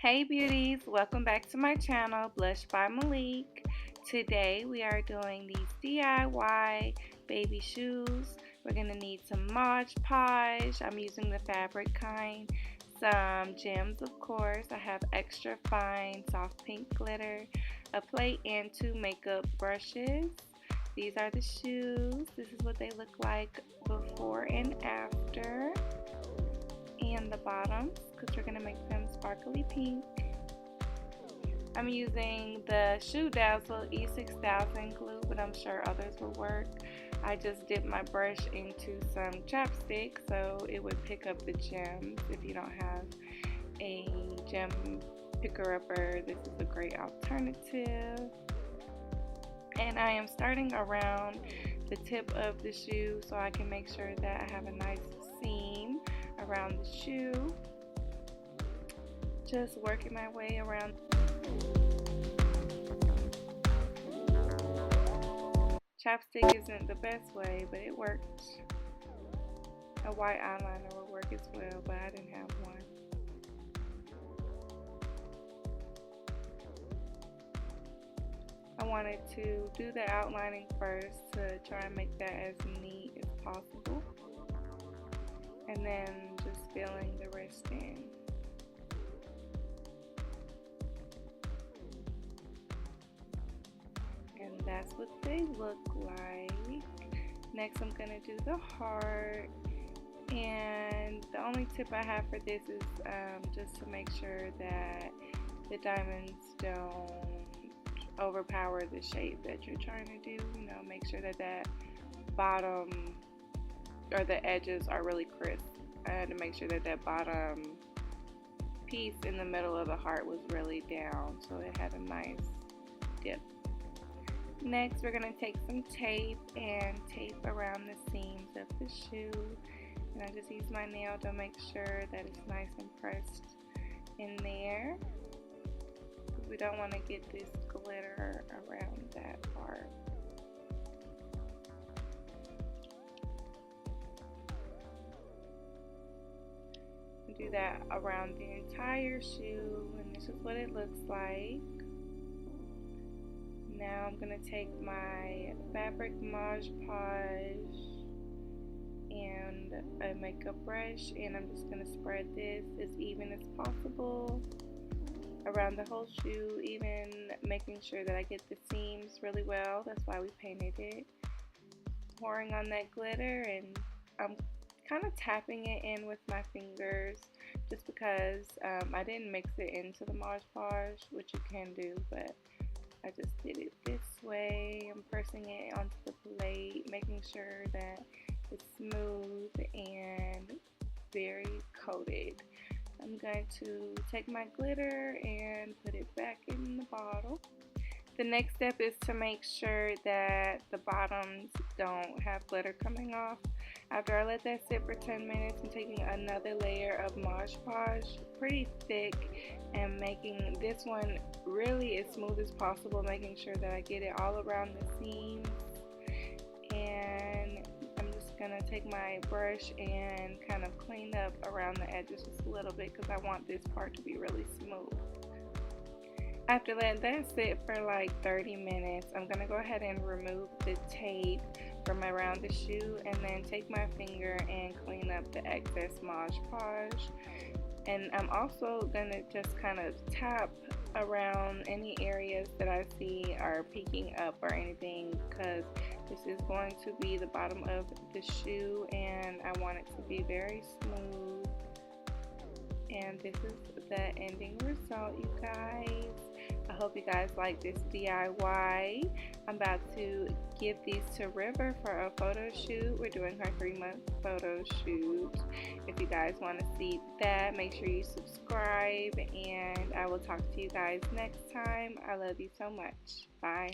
Hey beauties, welcome back to my channel, Blush by Malik. Today we are doing these DIY baby shoes. We're going to need some Modge Podge. I'm using the fabric kind. Some gems, of course. I have extra fine soft pink glitter, a plate, and 2 makeup brushes. These are the shoes. This is what they look like before and after. And the bottoms, because we're going to make them sparkly pink. I'm using the Shoe Dazzle E6000 glue, but I'm sure others will work. I just dipped my brush into some chapstick so it would pick up the gems. If you don't have a gem picker-upper, this is a great alternative. And I am starting around the tip of the shoe so I can make sure that I have a nice seam around the shoe. Just working my way around. Chapstick isn't the best way, but it worked. A white eyeliner will work as well, but I didn't have one. I wanted to do the outlining first to try and make that as neat as possible, and then just filling the rest in. And that's what they look like. Next I'm gonna do the heart, and the only tip I have for this is just to make sure that the diamonds don't overpower the shape that you're trying to do. You know, make sure that that bottom or the edges are really crisp. I had to make sure that that bottom piece in the middle of the heart was really down, so it had a nice dip. Next, we're going to take some tape and tape around the seams of the shoe. And I just use my nail to make sure that it's nice and pressed in there. We don't want to get this glitter around that part. Do that around the entire shoe, and this is what it looks like. Now I'm going to take my fabric Modge Podge and a makeup brush, and I'm just going to spread this as even as possible around the whole shoe, even making sure that I get the seams really well. That's why we painted it. Pouring on that glitter, and I'm kind of tapping it in with my fingers just because I didn't mix it into the Modge Podge, which you can do, but I just did it this way. I'm pressing it onto the plate, making sure that it's smooth and very coated. I'm going to take my glitter and put it back in the bottle. The next step is to make sure that the bottoms don't have glitter coming off. After I let that sit for 10 minutes, I'm taking another layer of Modge Podge, pretty thick, and making this one really as smooth as possible, making sure that I get it all around the seams. And I'm just going to take my brush and kind of clean up around the edges just a little bit because I want this part to be really smooth. After letting that sit for like 30 minutes, I'm going to go ahead and remove the tape from around the shoe, and then take my finger and clean up the excess Modge Podge. And I'm also going to just kind of tap around any areas that I see are peeking up or anything, because this is going to be the bottom of the shoe and I want it to be very smooth. And this is the ending result, you guys. I hope you guys like this DIY. I'm about to give these to River for a photo shoot. We're doing her 3-month photo shoot. If you guys want to see that, make sure you subscribe, and I will talk to you guys next time. I love you so much. Bye.